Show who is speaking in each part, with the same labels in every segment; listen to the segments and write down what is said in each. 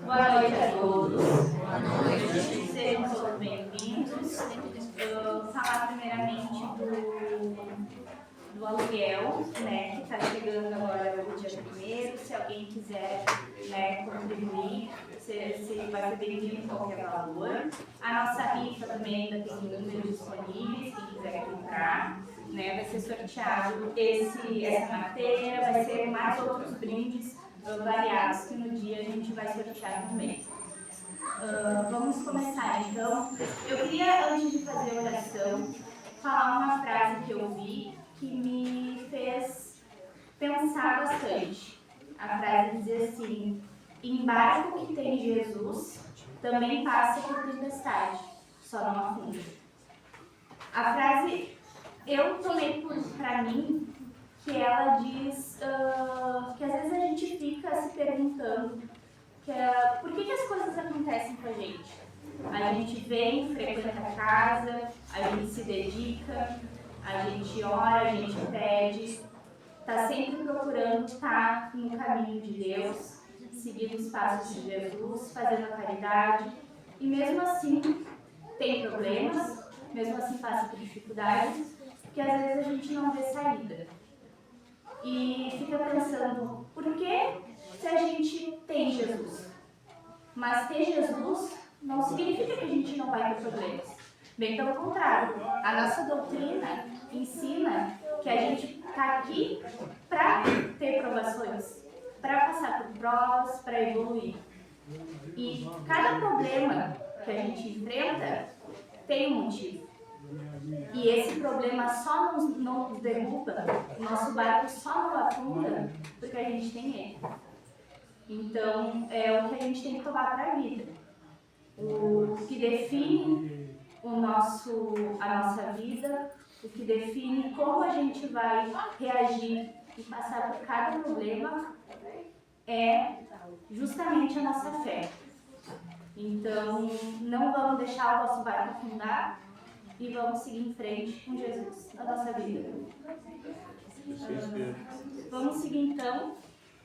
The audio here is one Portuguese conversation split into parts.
Speaker 1: Boa noite a todos. Boa noite. Sejam todos bem-vindos. Falar primeiramente do aluguel, né, que está chegando agora no dia 1º. Se alguém quiser, né, contribuir, se vai ser bem-vindo em qualquer valor. A nossa rifa também ainda tem números disponíveis, quem quiser comprar. Né, vai ser sorteado essa matéria, vai ser mais outros brindes variados que no dia a gente vai sortear também. Vamos começar então. Eu queria, antes de fazer a oração, falar uma frase que eu vi que me fez pensar bastante. A frase diz assim: em barco que tem Jesus, também passa por tempestade, só não afunda. A frase eu tomei para mim que ela diz que às vezes a gente fica se perguntando por que as coisas acontecem com a gente. A gente vem, frequenta a casa, a gente se dedica, a gente ora, a gente pede, está sempre procurando estar no caminho de Deus, seguindo os passos de Jesus, fazendo a caridade, e mesmo assim tem problemas, mesmo assim passa por dificuldades, que às vezes a gente não vê saída. E fica pensando, por que se a gente tem Jesus? Mas ter Jesus não significa que a gente não vai ter problemas. Bem pelo contrário, a nossa doutrina ensina que a gente está aqui para ter provações, para passar por provas, para evoluir. E cada problema que a gente enfrenta tem um motivo. E esse problema só nos derruba, o nosso barco só não afunda porque a gente tem ele. Então, é o que a gente tem que tomar para a vida. O que define a nossa vida, o que define como a gente vai reagir e passar por cada problema é justamente a nossa fé. Então, não vamos deixar o nosso barco afundar e vamos seguir em frente com Jesus na nossa vida. Vamos seguir então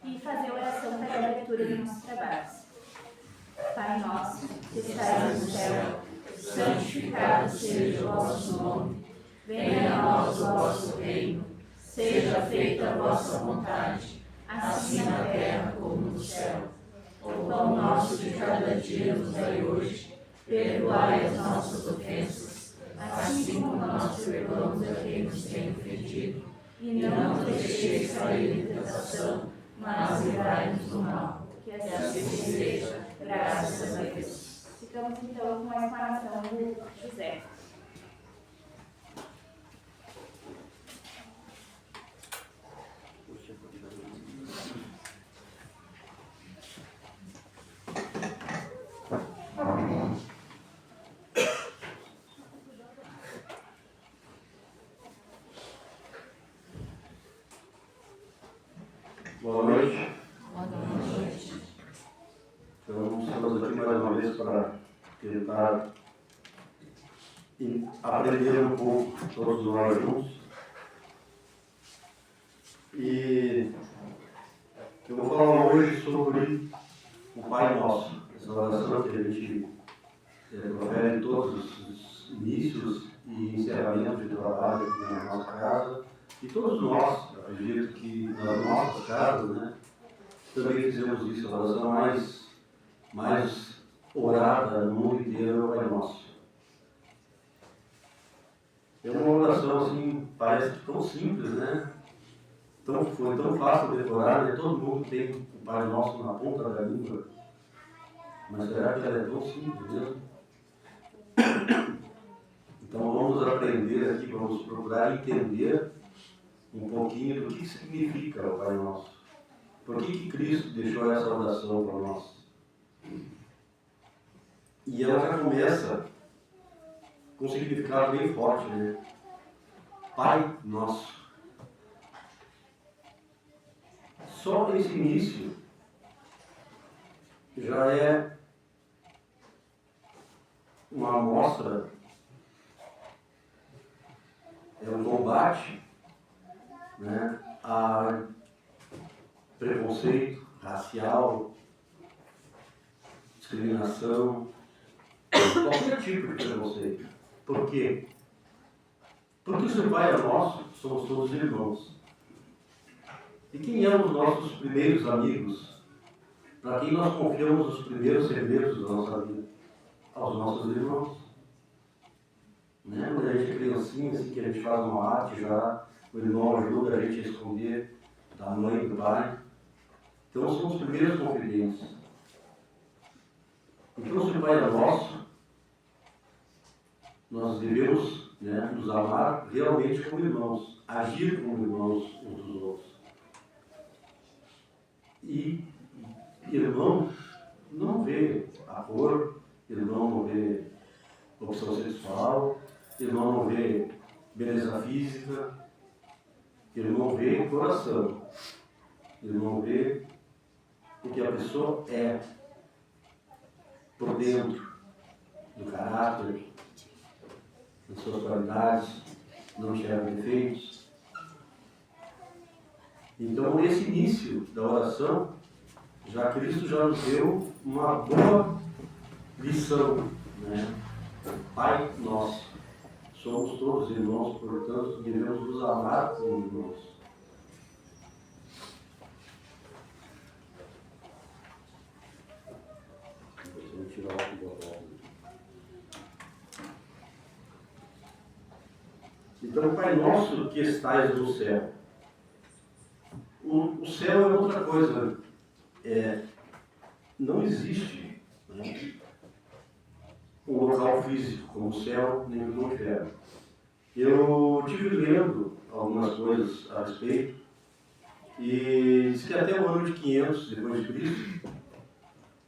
Speaker 1: e fazer a oração para a leitura dos nossos trabalhos. Pai nosso, que estais no céu, santificado seja o vosso nome. Venha a nós o vosso reino. Seja feita a vossa vontade, assim na terra como no céu. O pão nosso de cada dia nos dai hoje. Perdoai as nossas ofensas, assim como nós perdoamos a quem nos tem ofendido. E não nos deixeis cair em tentação, mas livrai-nos do mal. Que assim seja, graças a Deus. Ficamos então com a exclamação do José.
Speaker 2: Boa noite. Boa noite. Então, estamos aqui mais uma vez para tentar aprender um pouco todos nós juntos. E eu vou falar hoje sobre o Pai Nosso, essa oração que a gente profere em todos os inícios e encerramentos de trabalho aqui na nossa casa. E todos nós, acredito que nas nossas casas, né, também fizemos isso, a oração mais orada no mundo inteiro é o Pai Nosso. É uma oração assim, parece tão simples, né? Foi tão fácil de decorar, né? Todo mundo tem o Pai Nosso na ponta da língua. Mas será que ela é tão simples mesmo? Então vamos aprender aqui, vamos procurar entender um pouquinho do que significa o Pai Nosso. Por que Cristo deixou essa oração para nós? E ela já começa com um significado bem forte, né? Pai Nosso. Só esse início já é uma amostra, é um combate, né, a preconceito racial, discriminação, qualquer tipo de preconceito. Por quê? Porque se o Pai é nosso, somos todos irmãos. E quem eram os nossos primeiros amigos? Para quem nós confiamos os primeiros segredos da nossa vida? Aos nossos irmãos. Né? Quando a gente é criancinha, assim, que a gente faz uma arte já, o irmão ajuda a gente a esconder da mãe e do pai. Então somos os primeiros confidentes. Então, se o Pai é nosso, nós devemos, né, nos amar realmente como irmãos, agir como irmãos uns dos outros. E irmão não vê a cor, irmão não vê opção sexual, irmão não vê beleza física, irmão vê coração, irmão vê o que a pessoa é por dentro, do caráter, das suas qualidades, não enxerga defeitos. Então, nesse início da oração, Cristo já nos deu uma boa lição, né? Pai nosso, somos todos irmãos, portanto, devemos nos amar como irmãos. Vou tirar o óculos. Então, Pai nosso que estais no céu. O céu é outra coisa. Não existe, né, um local físico como o céu nem o inferno. Eu tive lendo algumas coisas a respeito e diz que até o ano de 500 depois de Cristo,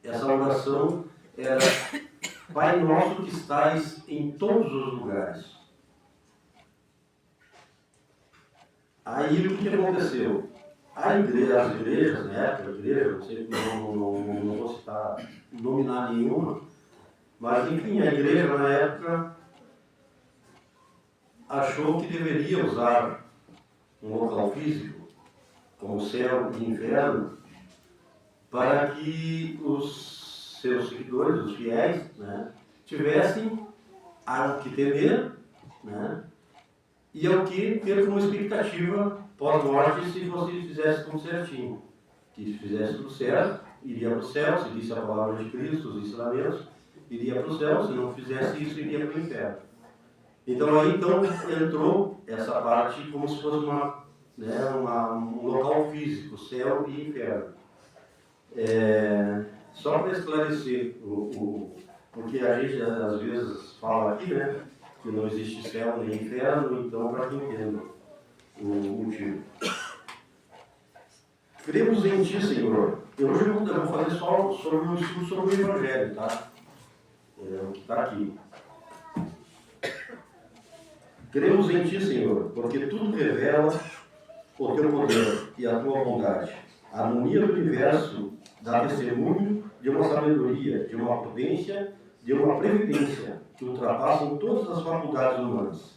Speaker 2: essa oração era: Pai nosso que estais em todos os lugares. Aí o que aconteceu? As igrejas, né, não sei, não vou citar, nominar nenhuma, mas enfim, a igreja na época achou que deveria usar um local físico, como céu e inferno, para que os seus seguidores, os fiéis, né, tivessem algo que temer, né, e ao que ter como expectativa pós-morte se você fizesse tudo certinho. Que se fizesse tudo certo, iria para o céu, seguisse a palavra de Cristo, os ensinamentos, iria para o céu, se não fizesse isso, iria para o inferno. Então aí entrou essa parte como se fosse um local físico, céu e inferno. Só para esclarecer, porque a gente às vezes fala aqui, né, que não existe céu nem inferno, então para que entenda o motivo. Cremos em Ti, Senhor. Hoje eu vou fazer só sobre um estudo sobre o Evangelho, tá? O que está aqui. Cremos em Ti, Senhor, porque tudo revela o Teu poder e a Tua bondade. A harmonia do universo dá testemunho de uma sabedoria, de uma prudência, de uma previdência que ultrapassam todas as faculdades humanas.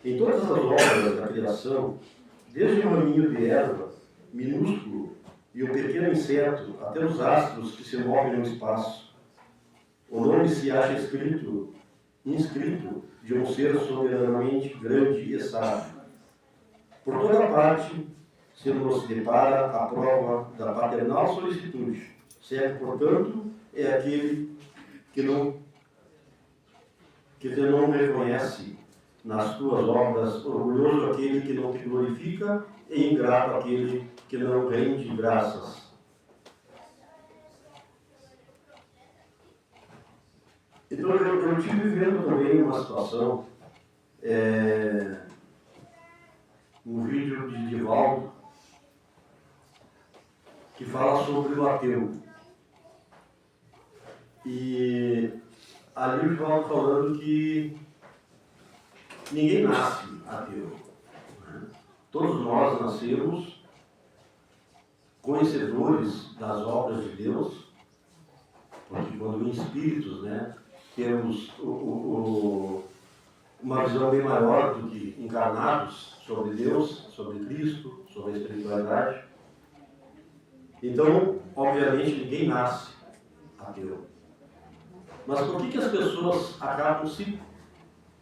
Speaker 2: Em todas as obras da criação, desde o raminho de erva, minúsculo, e o pequeno inseto, até os astros que se movem no espaço, o nome se acha inscrito de um ser soberanamente grande e sábio. Por toda parte se nos depara a prova da paternal solicitude. Certo, portanto, é aquele que não reconhece nas tuas obras, orgulhoso aquele que não te glorifica e ingrato aquele que não rende graças. Então eu estive vivendo também uma situação, um vídeo de Divaldo, que fala sobre o ateu. E ali o Divaldo falando que ninguém nasce ateu. Né? Todos nós nascemos conhecedores das obras de Deus, porque quando em espíritos, né, temos uma visão bem maior do que encarnados sobre Deus, sobre Cristo, sobre a espiritualidade. Então, obviamente, ninguém nasce ateu. Mas por que as pessoas acabam se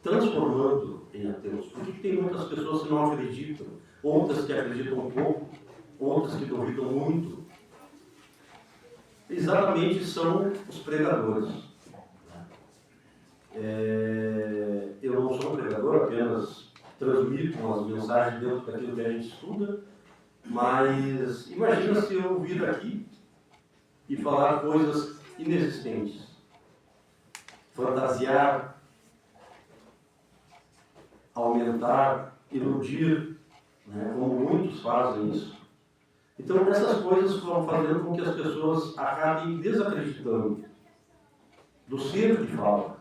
Speaker 2: transformando em ateus? Por que tem muitas pessoas que não acreditam? Outras que acreditam um pouco, outras que duvidam muito? Exatamente são os pregadores. Eu não sou um pregador, apenas transmito as mensagens dentro daquilo que a gente estuda, mas imagina se eu vir aqui e falar coisas inexistentes, fantasiar, aumentar, iludir, né, como muitos fazem isso. Então essas coisas vão fazendo com que as pessoas acabem desacreditando do ser que fala.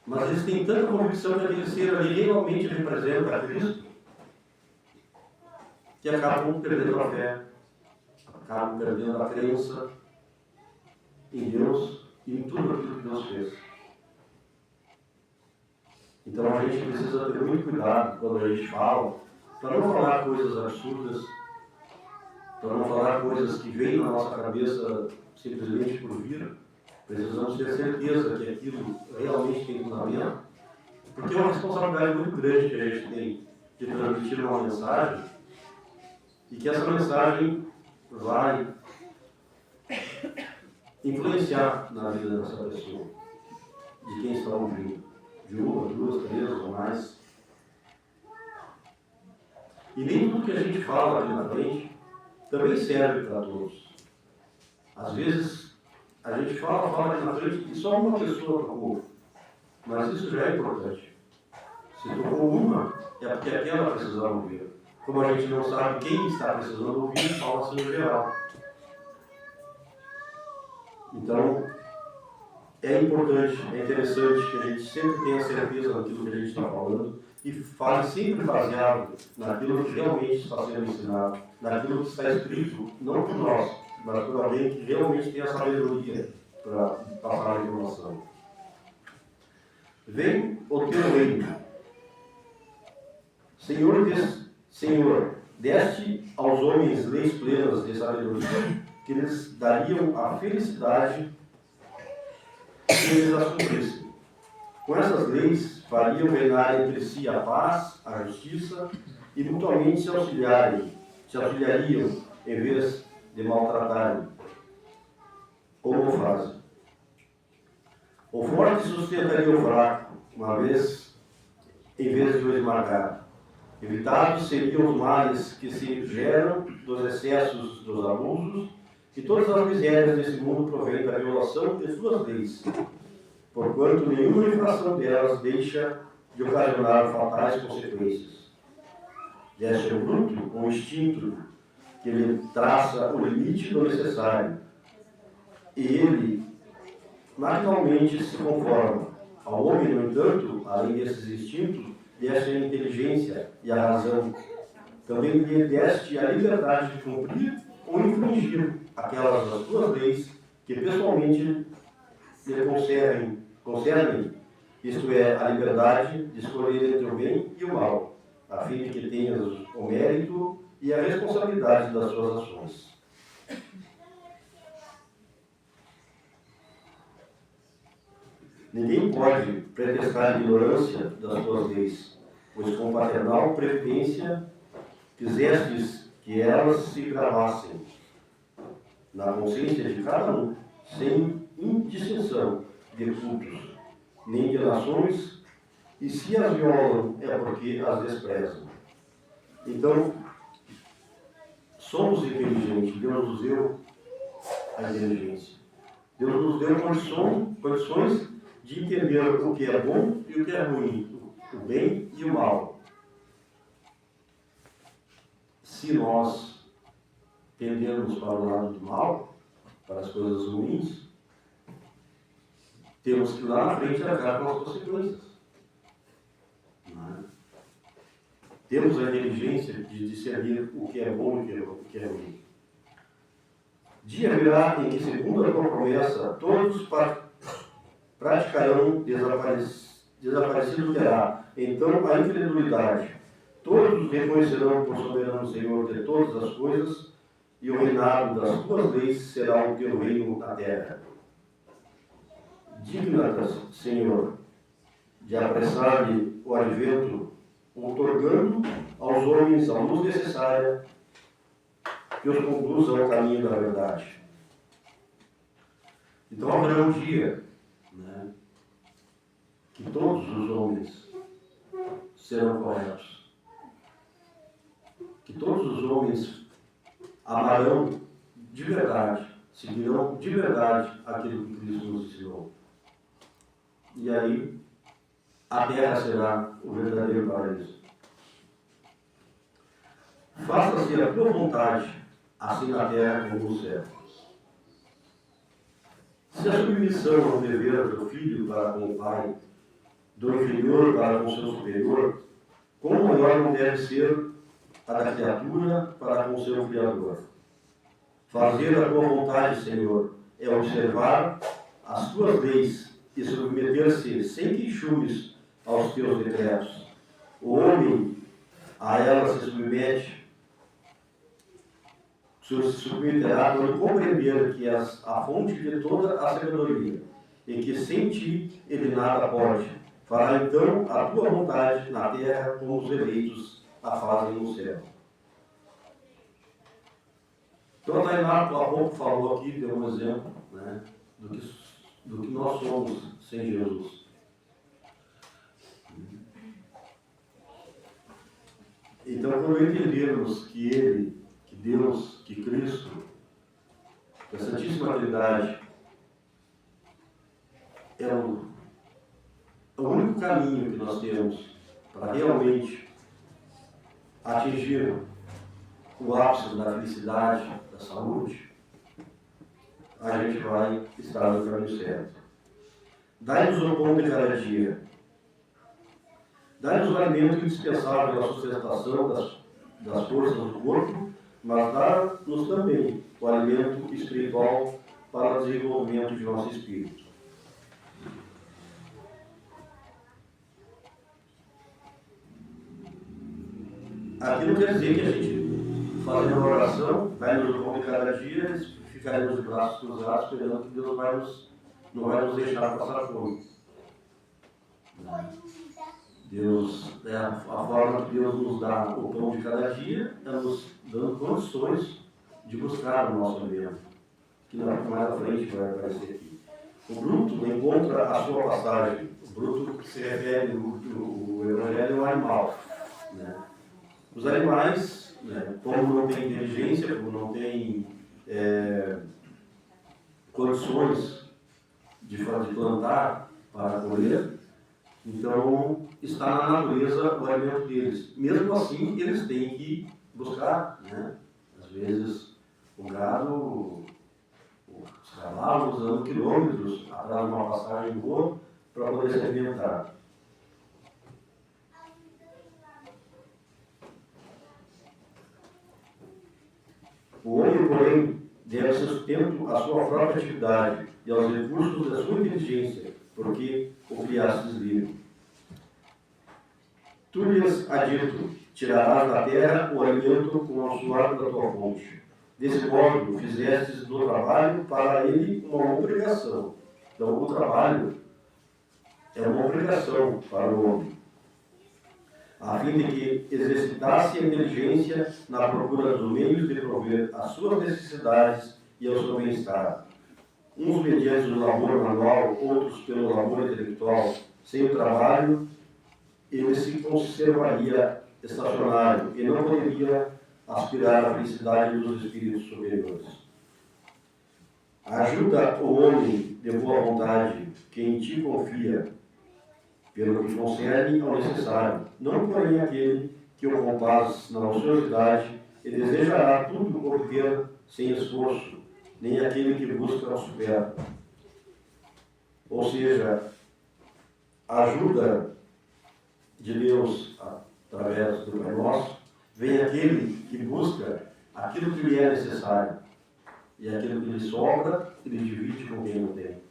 Speaker 2: Mas eles têm tanta convicção que aquele ser ali realmente representa a Cristo, que acabam perdendo a fé, acabam perdendo a crença em Deus e em tudo aquilo que Deus fez. Então a gente precisa ter muito cuidado quando a gente fala, para não falar coisas absurdas, para não falar coisas que vêm na nossa cabeça simplesmente por vir. Precisamos ter certeza que aquilo realmente tem fundamento, porque é uma responsabilidade muito grande que a gente tem de transmitir uma mensagem e que essa mensagem vai influenciar na vida dessa pessoa, de quem está ouvindo, de uma, duas, três ou mais. E nem tudo que a gente fala aqui na frente também serve para todos. Às vezes a gente fala aqui na frente e só uma pessoa tocou, mas isso já é importante. Se tocou uma, é porque aquela precisava ouvir. Como a gente não sabe quem está precisando ouvir, fala-se no geral. Então, é importante, é interessante que a gente sempre tenha certeza daquilo que a gente está falando e fale sempre baseado naquilo que realmente está sendo ensinado, naquilo que está escrito, não por nós, mas por alguém que realmente tem a sabedoria para passar a informação. Vem o teu reino. Senhor, deste aos homens leis plenas de sabedoria, que lhes dariam a felicidade se eles as cumprissem. Com essas leis, fariam reinar entre si a paz, a justiça, e mutuamente se auxiliariam, em vez de maltratarem, como fazem. O forte sustentaria o fraco, em vez de o esmagar. Evitados seriam os males que se geram dos excessos dos abusos, e todas as misérias desse mundo provêm da violação de suas leis, porquanto nenhuma infração delas deixa de ocasionar fatais consequências. Deste o bruto, um instinto que lhe traça o limite do necessário, e ele naturalmente se conforma. Ao homem, no entanto, além desses instintos, deste a inteligência e a razão. Também lhe deste a liberdade de cumprir ou infringir aquelas das tuas leis que pessoalmente lhe concernem, isto é, a liberdade de escolher entre o bem e o mal, a fim de que tenhas o mérito e a responsabilidade das suas ações. Ninguém pode pretextar ignorância das tuas leis, pois com paternal previdência quisestes que elas se gravassem na consciência de cada um, sem indistinção de cultos, nem de nações, e se as violam é porque as desprezam. Então, somos inteligentes, Deus nos deu a inteligência. Deus nos deu condições de entender o que é bom e o que é ruim, o bem e o mal. Se nós tendermos para o lado do mal, para as coisas ruins, temos que lá na frente arcar com as consequências. Não é? Temos a inteligência de discernir o que é bom e o que é ruim. Dia virá em que, segundo a tua promessa, todos praticarão desaparecido terá. Então a incredulidade. Todos reconhecerão por soberano Senhor de todas as coisas, e o reinado das tuas leis será o teu reino na terra. digna-te, Senhor, de apressar-lhe o advento, outorgando aos homens a luz necessária que os conduza ao caminho da verdade. Então haverá um dia, né, que todos os homens serão corretos, que todos os homens amarão de verdade, seguirão de verdade aquilo que Cristo nos ensinou. E aí, a terra será o verdadeiro paraíso. Faça-se a tua vontade, assim na terra como no céu. Se a submissão é um dever do filho para com o pai, do inferior para com o seu superior, quão maior não deve ser a da criatura para com o seu Criador. Fazer a tua vontade, Senhor, é observar as tuas leis e submeter-se sem queixumes aos teus decretos. O homem a ela se submeterá quando compreender que és a fonte de toda a sabedoria e que sem ti ele nada pode. Fará então a tua vontade na terra como os eleitos a fazem no céu. Então, a Tainá há pouco falou aqui, deu um exemplo, né, do que nós somos sem Jesus. Então, quando entendermos que Ele, que Deus, que Cristo, que a Santíssima Trindade é o único caminho que nós temos para realmente atingir o ápice da felicidade, da saúde, a gente vai estar no caminho certo. Dai-nos o pão de cada dia. Dai-nos o alimento indispensável à sustentação das forças do corpo, mas dá-nos também o alimento espiritual para o desenvolvimento de nosso espírito. Aqui não quer dizer que a gente, fazendo uma oração, dai-nos o pão de cada dia, ficaremos de braços cruzados esperando que Deus não vai nos deixar passar fome. Deus, a forma que Deus nos dá o pão de cada dia é nos dando condições de buscar o nosso alimento, que mais à frente vai aparecer aqui. O Bruto encontra a sua passagem. O Bruto que se refere, o Evangelho é um animal, né? Os animais, né, como não têm inteligência, como não têm condições de plantar para colher, então está na natureza o alimento deles. Mesmo assim, eles têm que buscar, né? Às vezes, o gado, os cavalos andam quilômetros atrás de uma passagem boa para poder se alimentar. O homem, porém, deve sustento à sua própria atividade e aos recursos da sua inteligência, porque o criastes livre. Tu lhes há dito, tirarás da terra o alimento com o suor da tua fonte. Desse modo, fizestes do trabalho para ele uma obrigação. Então, o trabalho é uma obrigação para o homem, a fim de que exercitasse a inteligência na procura dos meios de prover as suas necessidades e ao seu bem-estar. Uns mediante o labor manual, outros pelo labor intelectual. Sem o trabalho, ele se conservaria estacionário e não poderia aspirar à felicidade dos espíritos superiores. Ajuda o homem de boa vontade que em ti confia, pelo que concerne ao necessário, não porém aquele que o compaz na ociosidade e desejará tudo obter sem esforço, nem aquele que busca o supérfluo. Ou seja, a ajuda de Deus através do Pai Nosso, vem aquele que busca aquilo que lhe é necessário, e aquilo que lhe sobra, ele divide com quem não tem.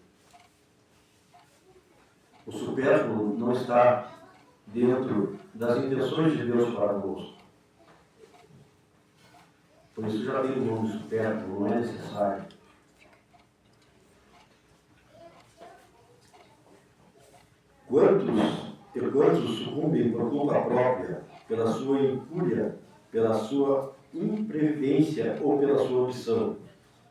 Speaker 2: O supérfluo não está dentro das intenções de Deus para conosco. Por isso já tem o nome supérfluo, não é necessário. Quantos sucumbem por conta própria, pela sua incúria, pela sua imprevidência ou pela sua opção,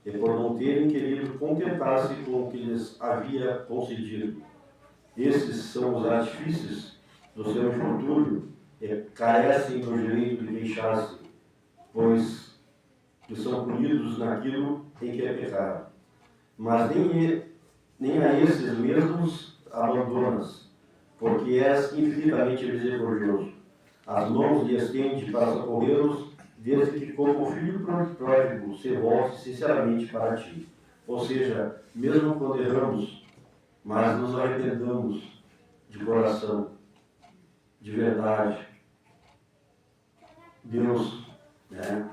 Speaker 2: e por não terem querido contentar-se com o que lhes havia concedido. Esses são os artifícios do seu infortúnio e carecem do direito de queixar-se, pois que são punidos naquilo em que é pecado. Mas nem a esses mesmos abandonas, porque és infinitamente misericordioso. As mãos lhe estende para socorrê-los, desde que, como filho pródigo, se volte sinceramente para ti. Ou seja, mesmo quando erramos, mas nos arrependamos de coração, de verdade, Deus, né,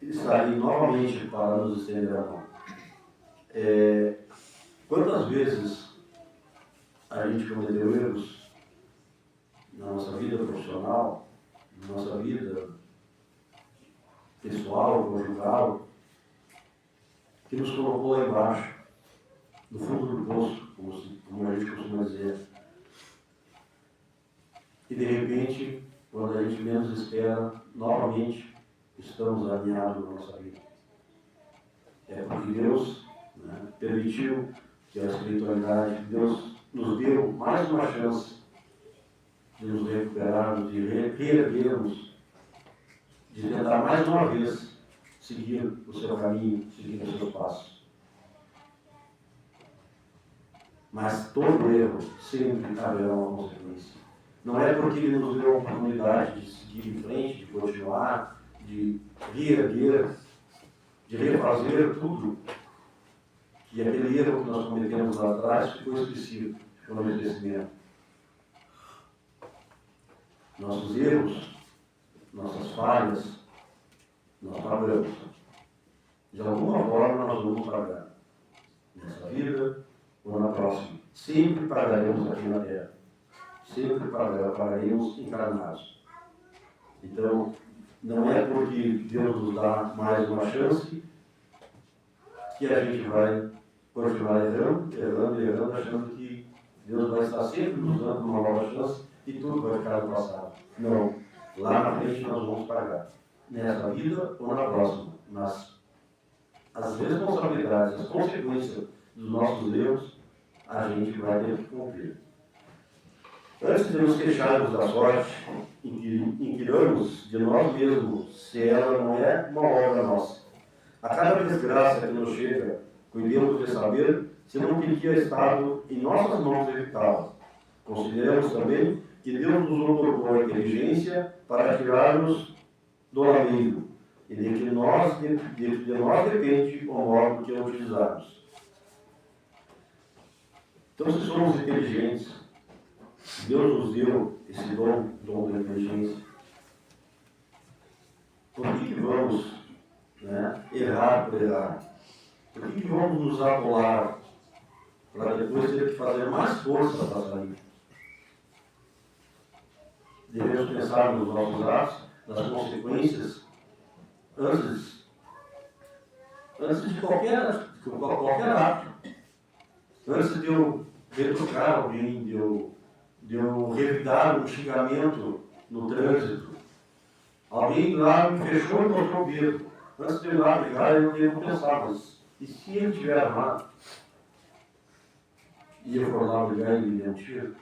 Speaker 2: está aí novamente para nos estender a mão. Quantas vezes a gente cometeu erros na nossa vida profissional, na nossa vida pessoal, conjugal, que nos colocou lá embaixo, no fundo do poço, como a gente costuma dizer. E de repente, quando a gente menos espera, novamente estamos alinhados na nossa vida. É porque Deus, né, permitiu que a espiritualidade, Deus nos deu mais uma chance de nos recuperarmos, de reerguermos, de tentar mais uma vez seguir o seu caminho, seguir os seus passos. Mas todo erro sempre haverá uma consequência. Não é porque ele nos deu a oportunidade de seguir em frente, de continuar, de reerguer, de refazer tudo, que aquele erro que nós cometemos lá atrás ficou esquecido, ficou no esquecimento. Nossos erros, nossas falhas, nós pagamos. De alguma forma nós vamos pagar. Nessa vida ou na próxima. Sempre pagaremos aqui na Terra. Sempre pagaremos encarnados. Então, não é porque Deus nos dá mais uma chance que a gente vai continuar errando, achando que Deus vai estar sempre nos dando uma nova chance e tudo vai ficar no passado. Não. Lá na frente nós vamos pagar. Nessa vida ou na próxima. Mas as responsabilidades, as consequências dos nossos erros, a gente vai ter que cumprir. Antes de nos queixarmos da sorte, inquiramos de nós mesmos se ela não é uma obra nossa. A cada desgraça que nos chega, cuidemos de saber se não teria estado em nossas mãos evitá-la. Consideramos também que Deus nos otorgou a inteligência para tirar-nos do lameiro, e de nós depende o modo que a utilizarmos. Então, se somos inteligentes, Deus nos deu esse dom da inteligência, por que vamos, né, errar por errar? Por que vamos nos atolar para depois ter que fazer mais força para sair? Devemos pensar nos nossos atos, nas consequências, antes de qualquer ato. Antes de eu retrucar alguém, de eu revidar um xingamento no trânsito. Alguém lá me fechou e botou o dedo. Antes de eu ir lá brigar, eu devo pensar, mas e se ele estiver armado? E eu for lá brigar e ele me der um tiro?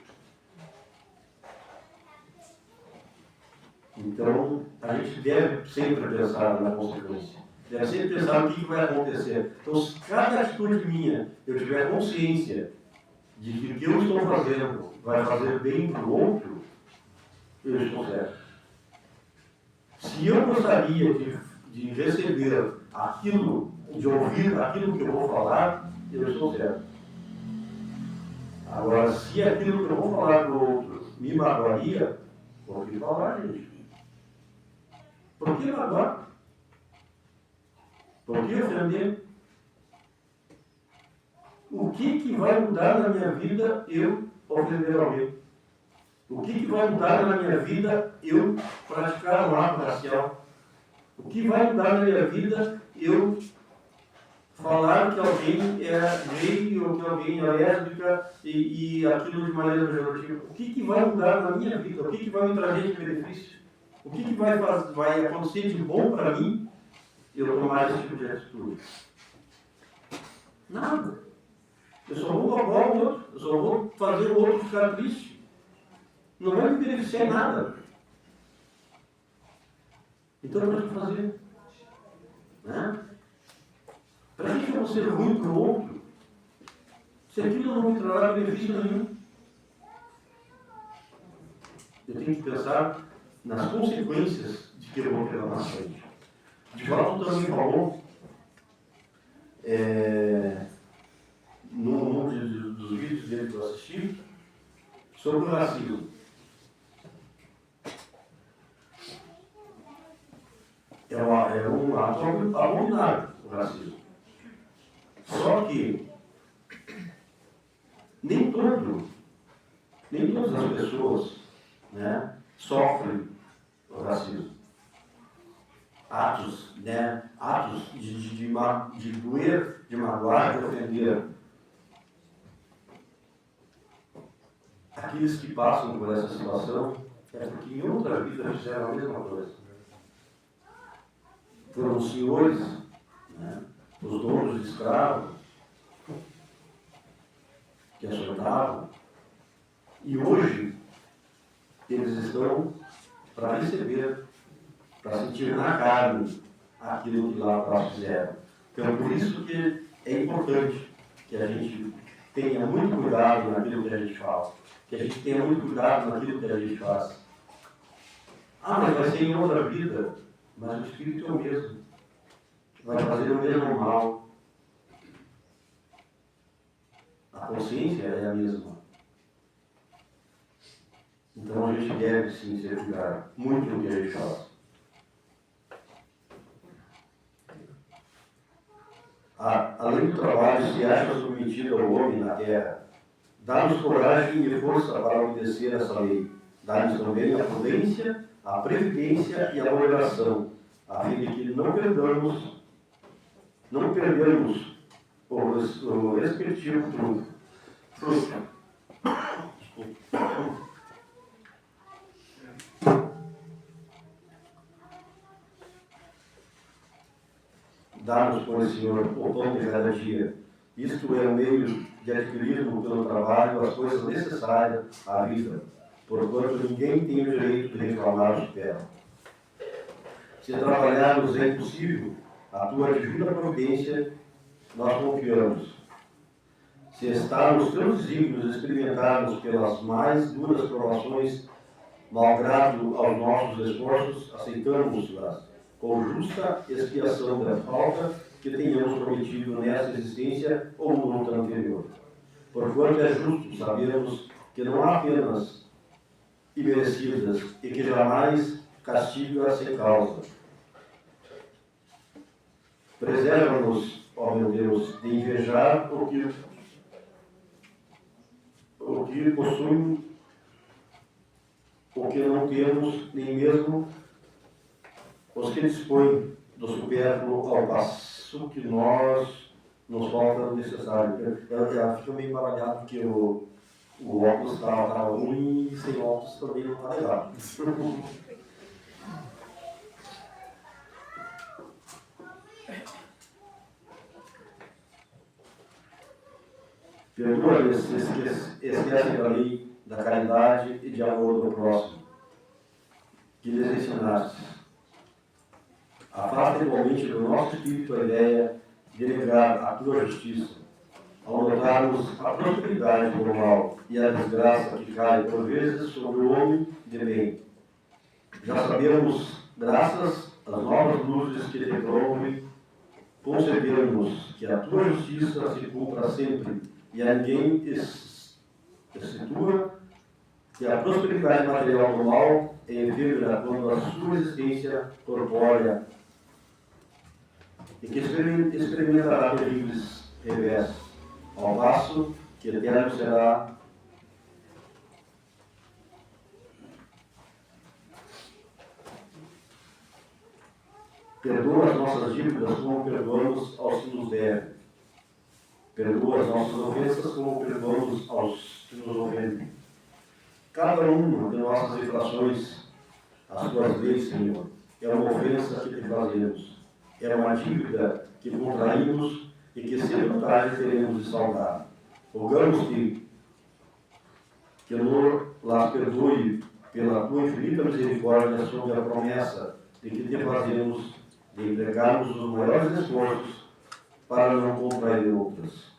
Speaker 2: Então, a gente deve sempre pensar na consequência. Deve sempre pensar no que vai acontecer. Então, se cada atitude minha eu tiver consciência de que o que eu estou fazendo vai fazer bem para o outro, eu estou certo. Se eu gostaria de receber aquilo, de ouvir aquilo que eu vou falar, eu estou certo. Agora, se aquilo que eu vou falar para o outro me magoaria, por que falar, gente? Por que magoar? Por que ofender? O que vai mudar na minha vida eu ofender alguém? O que vai mudar na minha vida eu praticar um ato racial? O que vai mudar na minha vida eu falar que alguém é gay ou que alguém é lésbica e aquilo de maneira pejorativa. O que vai mudar na minha vida? O que vai me trazer de benefício? O que vai acontecer de bom para mim eu tomar esse tipo de atitude? Nada. Eu só vou magoar o outro. Eu só vou fazer o outro ficar triste. Não vai me beneficiar em nada. Então eu tenho que fazer. Né? Para que eu vou ser ruim para o outro? Se aquilo não me trará benefício nenhum. Eu tenho que pensar nas consequências de que eu vou pegar na frente. De fato, também falou num dos vídeos dele que eu assisti sobre o racismo. É um ato abominável, o racismo. Só que nem todas as pessoas, né, sofrem o racismo. Atos de doer, de magoar, de ofender. Aqueles que passam por essa situação é porque em outra vida fizeram a mesma coisa. Foram os senhores, né, os donos de escravos, que açoitavam, e hoje eles estão para receber, para sentir na carne aquilo que lá atrás fizeram. Então, por isso que é importante que a gente tenha muito cuidado naquilo que a gente fala, que a gente tenha muito cuidado naquilo que a gente faz. Mas vai ser em outra vida, mas o Espírito é o mesmo. Vai fazer o mesmo mal. A consciência é a mesma. Então a gente deve sim se cuidar muito do que a gente faz. Além do trabalho se acha submetido ao homem na terra, dá-nos coragem e força para obedecer essa lei. Dá-nos também a prudência, a previdência e a moderação, a fim de que não perdermos o respectivo fruto. Dá-nos, pois, Senhor, o pão de cada dia. Isto é o meio de adquirirmos pelo trabalho as coisas necessárias à vida, porquanto ninguém tem o direito de reclamar o supera. Se trabalharmos é impossível, a tua divina providência nós confiamos. Se está nos teus desígnios experimentarmos pelas mais duras provações, malgrado aos nossos esforços, aceitamos-las com justa expiação da falta que tenhamos cometido nessa existência ou no outra anterior. Porquanto é justo sabermos que não há penas imerecidas e que jamais castiga sem causa. Preserva-nos, ó meu Deus, de invejar o que possuem, o que não temos, nem mesmo os que dispõem do supérfluo ao passo que nos falta o necessário. Ela fica meio embaralhado porque o óculos estava ruim e sem óculos também não está legal. Perdoa-lhes se esquecem da lei da caridade e de amor do próximo, que lhes ensinaste. Afasta igualmente do nosso espírito a ideia de negar a tua justiça, ao notarmos a prosperidade do mal e a desgraça que cai por vezes sobre o homem de bem. Já sabemos, graças às novas luzes que te provem, concedermos que a tua justiça se cumpra sempre e a ninguém excetua, que a prosperidade material do mal é efêmera quando a sua existência corpórea e que experimentará terríveis revés, ao passo que eterno será perdoa as nossas dívidas como perdoamos aos que nos devem. Perdoa as nossas ofensas como perdoamos aos que nos ofendem. Cada uma de nossas infrações, as tuas leis, Senhor, é uma ofensa que te fazemos. É uma dívida que contraímos e que cedo ou tarde teremos de saldar. Rogamos-te que nos las perdoe pela tua infinita misericórdia sob a promessa de que te fazemos de empregarmos os maiores esforços para não contrair outras.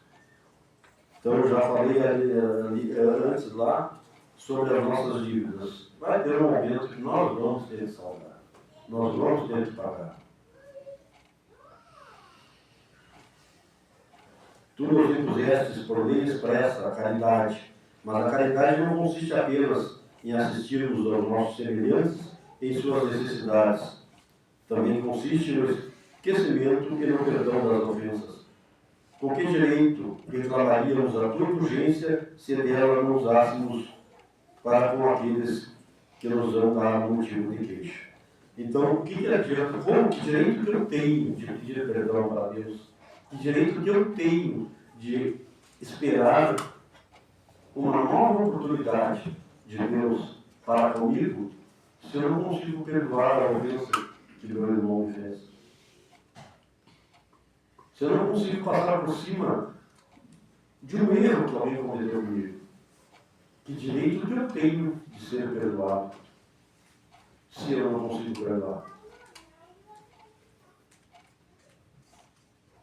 Speaker 2: Então, eu já falei antes lá sobre as nossas dívidas. Vai ter um momento que nós vamos ter que saldar. Nós vamos ter que pagar. Tu nos impusestes por lei expressa a caridade, mas a caridade não consiste apenas em assistirmos aos nossos semelhantes em suas necessidades. Também consiste no esquecimento e no perdão das ofensas. Com que direito reclamaríamos a tua indulgência se dela não usássemos para com aqueles que nos dão dar motivo de queixa? Então, o que adianta? Como que direito que eu tenho de pedir perdão para Deus? Que direito que eu tenho de esperar uma nova oportunidade de Deus para comigo, se eu não consigo perdoar a ofensa que meu irmão me fez? Se eu não consigo passar por cima de um erro que alguém cometeu comigo, que direito que eu tenho de ser perdoado, se eu não consigo perdoar?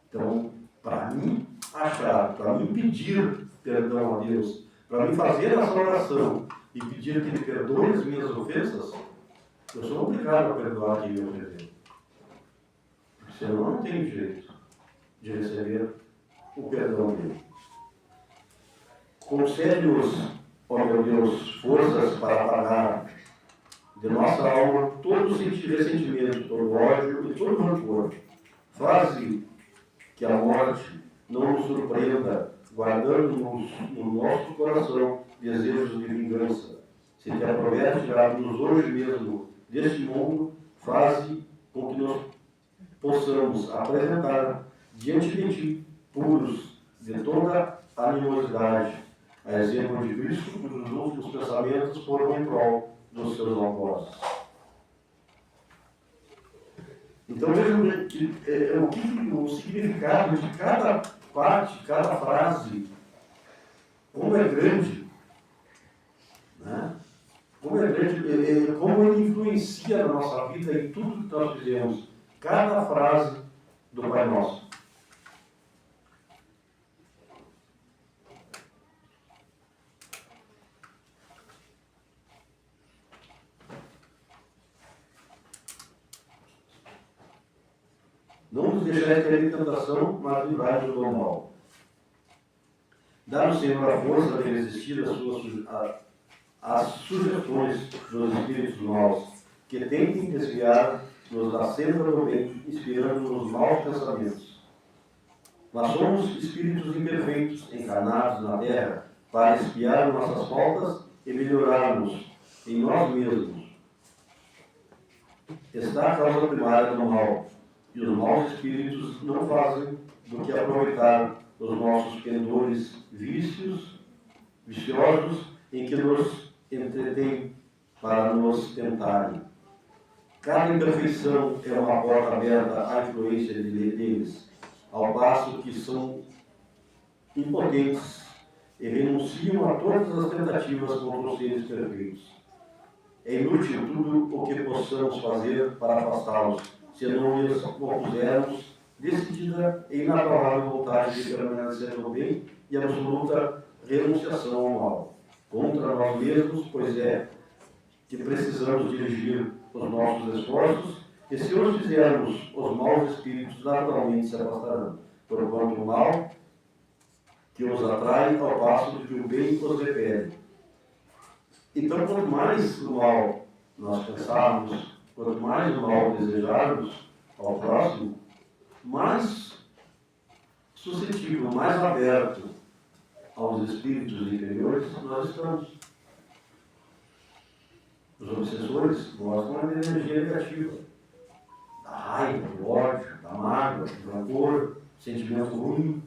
Speaker 2: Então, para mim achar, para mim pedir perdão a Deus, para mim fazer essa oração e pedir que Ele perdoe as minhas ofensas, eu sou obrigado a perdoar quem me ofendeu. Porque senão eu não tenho direito de receber o perdão dele. Concede-nos, ó meu Deus, forças para apagar de nossa alma todo ressentimento, todo ódio e todo rancor. Faze que a morte não nos surpreenda, guardando-nos no nosso coração desejos de vingança. Se te aprovete tirar-nos hoje mesmo deste mundo, faze com que nos possamos apresentar diante de ti, puros de toda animosidade, a exemplo de Cristo, cujos últimos pensamentos foram em prol dos seus algozes. Então vejam que o significado de cada parte, cada frase, como é grande, né? Como é grande, como ele influencia na nossa vida em tudo que nós fizemos. Cada frase do Pai Nosso. Não nos deixai cair em tentação, mas livrai-nos do mal. Dá-nos, Senhor, a força de resistir às sugestões dos espíritos maus, que tentem desviar-nos da senda do bem, inspirando-nos maus pensamentos. Mas somos espíritos imperfeitos, encarnados na terra, para expiar nossas faltas e melhorarmos em nós mesmos. Está a causa primária do mal, e os maus espíritos não fazem do que aproveitar os nossos pendores viciosos em que nos entretêm para nos tentarem. Cada imperfeição é uma porta aberta à influência deles, ao passo que são impotentes e renunciam a todas as tentativas contra os seres perfeitos. É inútil tudo o que possamos fazer para afastá-los, se não lhes opusermos decidida e inabalável vontade de permanecer no bem e absoluta renunciação ao mal. Contra nós mesmos, pois é que precisamos dirigir os nossos esforços, e se os fizermos, os maus espíritos naturalmente se afastarão, porquanto o mal que os atrai, ao passo que o bem os repele. Então, quanto mais o mal nós pensarmos, quanto mais o mal desejarmos ao próximo, mais suscetível, mais aberto aos espíritos inferiores nós estamos. Os obsessores gostam da energia negativa, da raiva, do ódio, da mágoa, do rancor, sentimento ruim.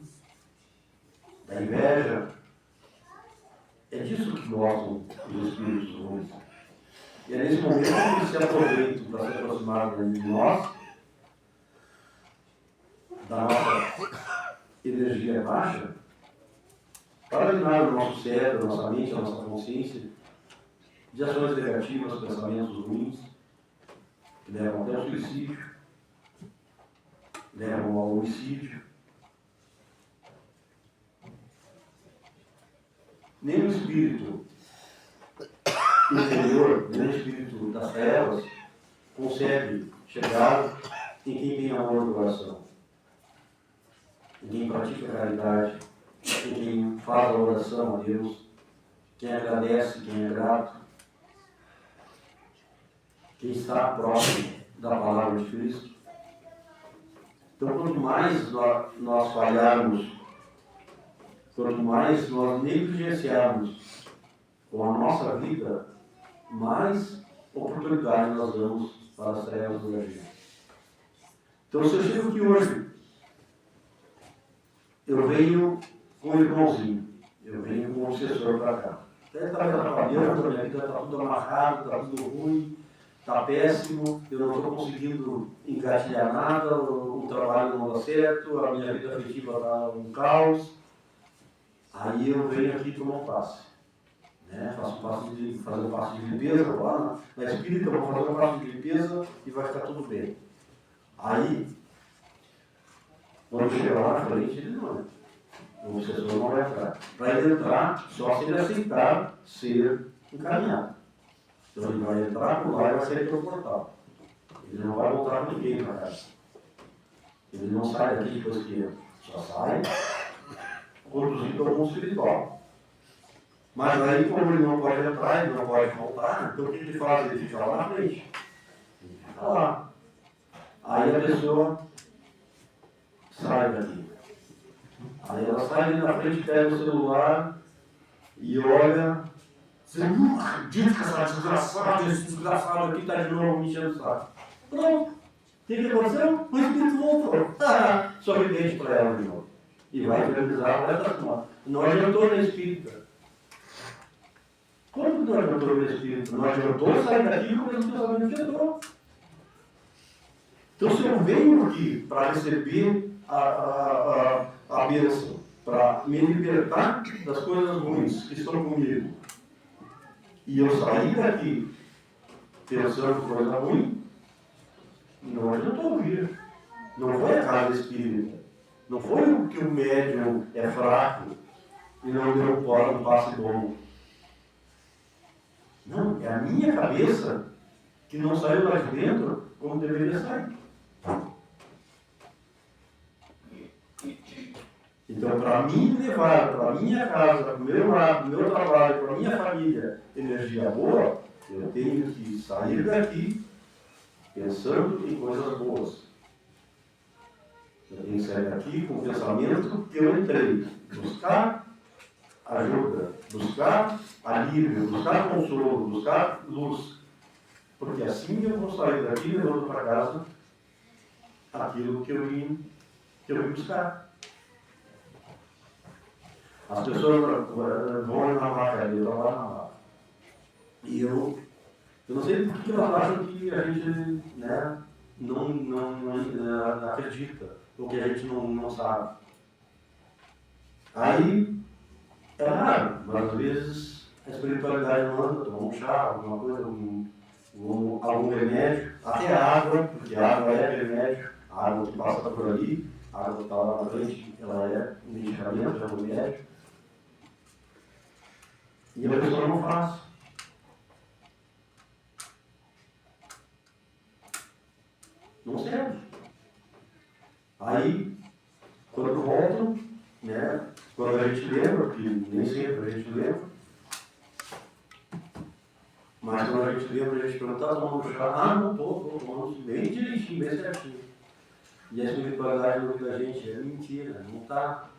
Speaker 2: da inveja. É disso que gostam os espíritos ruins. E é nesse momento que eles se aproveitam para se aproximar de nós, da nossa energia baixa, para eliminar o nosso cérebro, a nossa mente, a nossa consciência de ações negativas, pensamentos ruins, que levam até ao suicídio, levam ao homicídio. Nenhum espírito inferior, nenhum espírito das trevas consegue chegar em quem tem amor no coração, em quem pratica a caridade, em quem faz a oração a Deus, quem agradece, quem é grato, quem está próximo da palavra de Cristo. Então, quanto mais nós falharmos, quanto mais nós negligenciarmos com a nossa vida, mais oportunidade nós damos para as trevas do agir. Então, se eu chego aqui hoje, eu venho com o irmãozinho, eu venho com o obsessor para cá. Ele está me atrapalhando, a minha vida está tudo amarrado, está tudo ruim, está péssimo, eu não estou conseguindo engatilhar nada, o trabalho não dá certo, a minha vida afetiva está um caos. Aí eu venho aqui tomar um passe. Né? Fazer um passe de limpeza, lá na espírita, eu vou fazer um passe de limpeza e vai ficar tudo bem. Aí, quando chegar lá na frente, ele não. O obsessor não vai entrar. Para ele entrar, só se ele aceitar ser encaminhado. Então ele vai entrar por lá e vai sair pelo portal. Ele não vai voltar com ninguém para casa. Ele não sai daqui depois que entra. Só sai conduzido ao mundo espiritual. Mas aí, como ele não pode entrar, ele não pode voltar, então o que ele faz? Ele fica lá na frente. Ele fica lá. Aí a pessoa sai daqui. Aí ela sai ali na frente, pega o celular e olha. Você não acredita que esse desgraçado aqui está de novo me enchendo o saco. Pronto. O que aconteceu? O espírito voltou. Sorridente para ela de novo. E vai realizar o resto da semana. Não adiantou na espírita. Como que não adiantou na espírita? Não adiantou sair daqui com esse pensamento que entrou. Então, se eu venho aqui para receber a bênção, para me libertar das coisas ruins que estão comigo, e eu sair daqui pensando coisa ruim, não adiantou vir. Não foi a casa espírita. Não foi o que o médium é fraco e não deu um passe bom. Não, é a minha cabeça que não saiu lá de dentro como deveria sair. Então, para mim levar para a minha casa, para o meu lar, para o meu trabalho, para a minha família, energia boa, eu tenho que sair daqui pensando em coisas boas. Eu tenho que sair daqui com o pensamento que eu entrei. Buscar ajuda, buscar alívio, buscar consolo, buscar luz. Porque assim eu vou sair daqui levando para casa aquilo que eu vim buscar. As pessoas vão na vaca, eu trabalho na vaca. E eu não sei por que elas acham que a gente não acredita, ou que a gente não sabe. Aí, é raro, mas às vezes a espiritualidade manda tomar um chá, alguma coisa, algum remédio, até a água, porque a água é remédio, a água que passa por ali, a água que está lá na frente, ela é um medicamento, é um remédio. E a pessoa não faz. Não serve. Aí, quando voltam, né, quando a gente lembra, que nem sempre a gente lembra, mas quando a gente lembra, a gente pergunta, tá tomando chá? Não estou tomando bem direitinho, bem certinho. E a espiritualidade da gente é mentira, não está.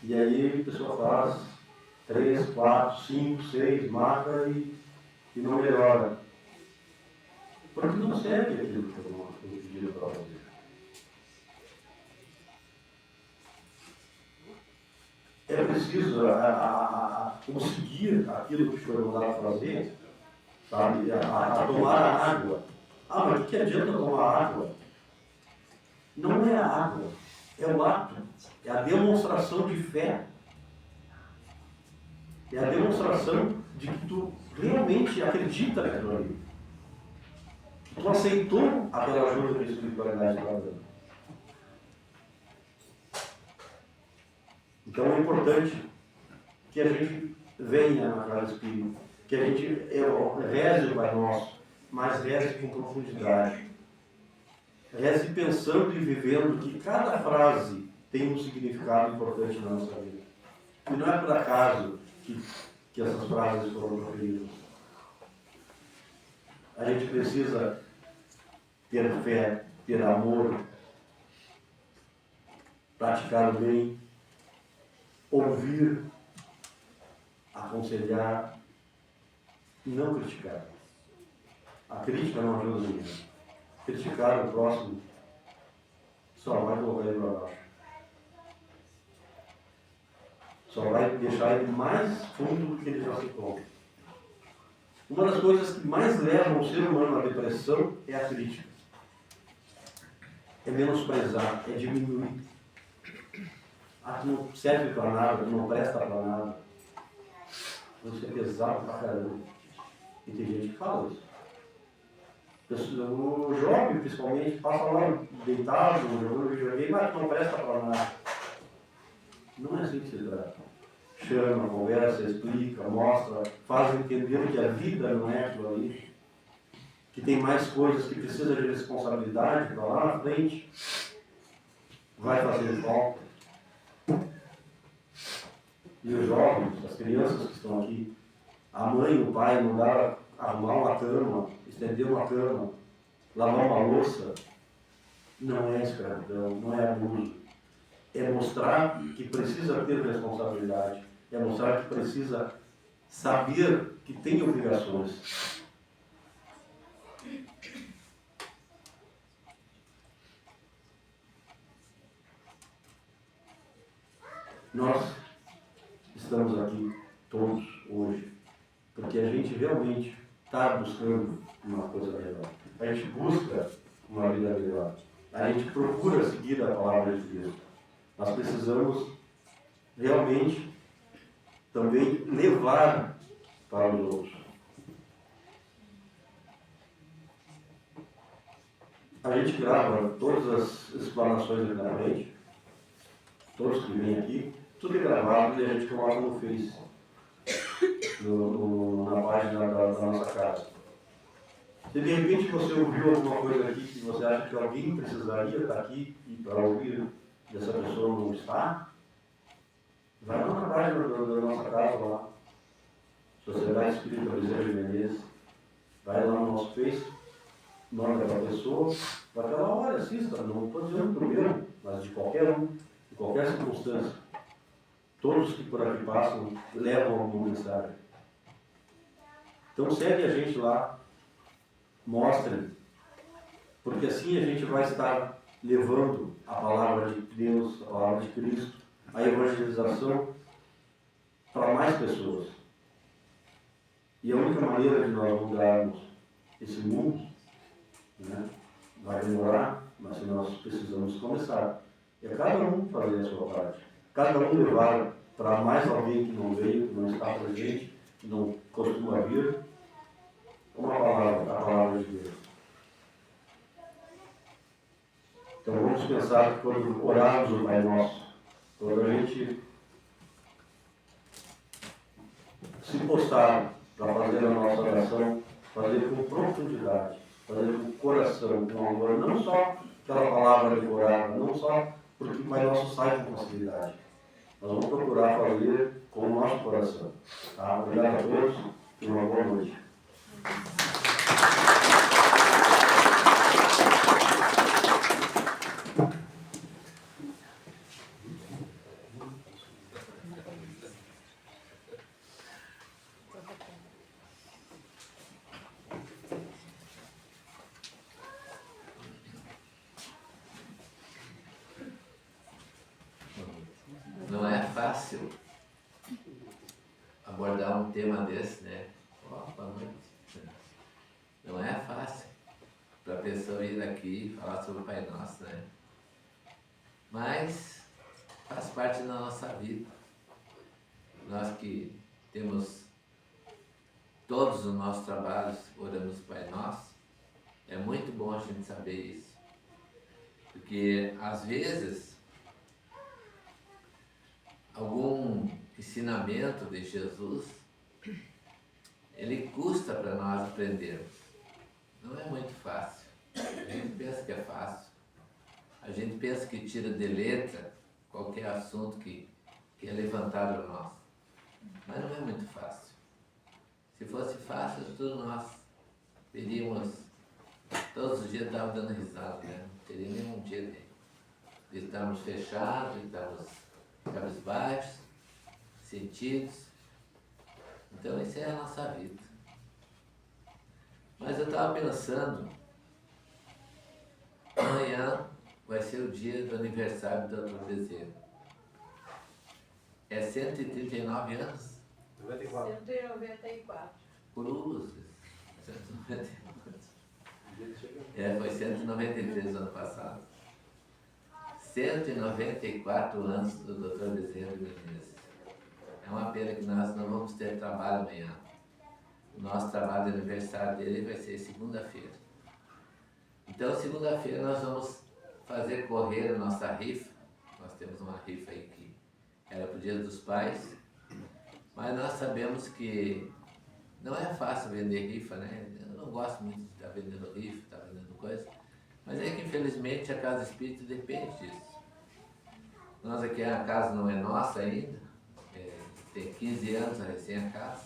Speaker 2: E aí a pessoa faz 3, 4, 5, 6, marca e não melhora. Porque não serve aquilo que eu pedi para fazer. preciso conseguir aquilo que foi mandado fazer, sabe? A tomar a água. Ah, mas o que adianta tomar água? Não é a água, é o ato, é a demonstração de fé. É a demonstração de que tu realmente acredita naquilo ali. Tu aceitou aquela ajuda que a espiritualidade está dando. Então é importante que a gente venha na casa espírita, que a gente reze o Pai Nosso, mas reze com profundidade. Reze pensando e vivendo que cada frase tem um significado importante na nossa vida. E não é por acaso que essas frases foram proferidas. A gente precisa ter fé, ter amor, praticar o bem, ouvir, aconselhar e não criticar. A crítica não ajuda ninguém. Criticar o próximo só vai colocar ele para baixo. Só vai deixar ele mais fundo do que ele já se encontra. Uma das coisas que mais levam o ser humano à depressão é a crítica. É menosprezar, é diminuir. Ah, tu não serve para nada, tu não presta para nada. Isso é pesado para caramba. E tem gente que fala isso. O jovem, principalmente, passa lá deitado, jogando videogame, mas tu não presta para nada. Não é assim que se trata. Chama, conversa, explica, mostra, faz entender que a vida não é aquilo ali, que tem mais coisas que precisam de responsabilidade para lá na frente, vai fazer falta. E os jovens, as crianças que estão aqui, a mãe e o pai mandaram arrumar uma cama, estender uma cama, lavar uma louça, não é escravidão, não é abuso. É mostrar que precisa ter responsabilidade. É mostrar que precisa saber que tem obrigações. Nós estamos aqui todos hoje porque a gente realmente está buscando uma coisa melhor. A gente busca uma vida melhor. A gente procura seguir a palavra de Deus. Nós precisamos realmente também levar para os outros. A gente grava todas as explanações aqui na frente, todos que vêm aqui, tudo é gravado e a gente coloca no Face, na página da nossa casa. Se de repente você ouviu alguma coisa aqui que você acha que alguém precisaria estar aqui e para ouvir e essa pessoa não está, vai lá na página da nossa casa lá, Sociedade Espírita Bezerra de Menezes, vai lá no nosso Face, manda para a pessoa, vai falar, olha, assista, não estou dizendo do meu, mas de qualquer um, de qualquer circunstância. Todos que por aqui passam levam alguma mensagem. Então segue a gente lá, mostre, porque assim a gente vai estar levando a palavra de Deus, a palavra de Cristo, a evangelização para mais pessoas. E a única maneira de nós mudarmos esse mundo, né, vai demorar, mas nós precisamos começar. É cada um fazer a sua parte. Cada um levar para mais alguém que não veio, que não está presente, que não costuma vir, uma palavra, a palavra de Deus. Então vamos pensar que quando orarmos o Pai Nosso, quando a gente se postar para fazer a nossa oração, fazer com profundidade, fazer com coração, com amor, não só aquela palavra decorada, não só porque o Pai Nosso sai com facilidade. Nós vamos procurar fazer com o nosso coração. Tá? Obrigado a todos e uma boa noite.
Speaker 3: Não é fácil tema desse, né? Boa noite. Não é fácil para a pessoa ir aqui e falar sobre o Pai Nosso, né? Mas faz parte da nossa vida. Nós que temos todos os nossos trabalhos, oramos o Pai Nosso, é muito bom a gente saber isso. Porque, às vezes, algum ensinamento de Jesus, ele custa para nós aprendermos. Não é muito fácil. A gente pensa que é fácil. A gente pensa que tira de letra qualquer assunto que é levantado a nós. Mas não é muito fácil. Se fosse fácil, todos nós teríamos, todos os dias estávamos dando risada, né? Não teria nenhum dia de estarmos fechados, de estarmos cabisbaixos, sentidos. Então, isso é a nossa vida. Mas eu estava pensando, amanhã vai ser o dia do aniversário do Dr. Bezerra. É 139 anos?
Speaker 4: 94.
Speaker 5: 194.
Speaker 3: Cruzes. 194. Foi 193 no ano passado. 194 anos do Dr. Bezerra de Menezes. É uma pena que nós não vamos ter trabalho amanhã. O nosso trabalho de aniversário dele vai ser segunda-feira. Então, segunda-feira nós vamos fazer correr a nossa rifa. Nós temos uma rifa aí que era para o Dia dos Pais. Mas nós sabemos que não é fácil vender rifa, né? Eu não gosto muito de estar vendendo rifa, estar vendendo coisa. Mas é que, infelizmente, a Casa Espírita depende disso. Nós aqui, a casa não é nossa ainda. Tem 15 anos a recém a casa.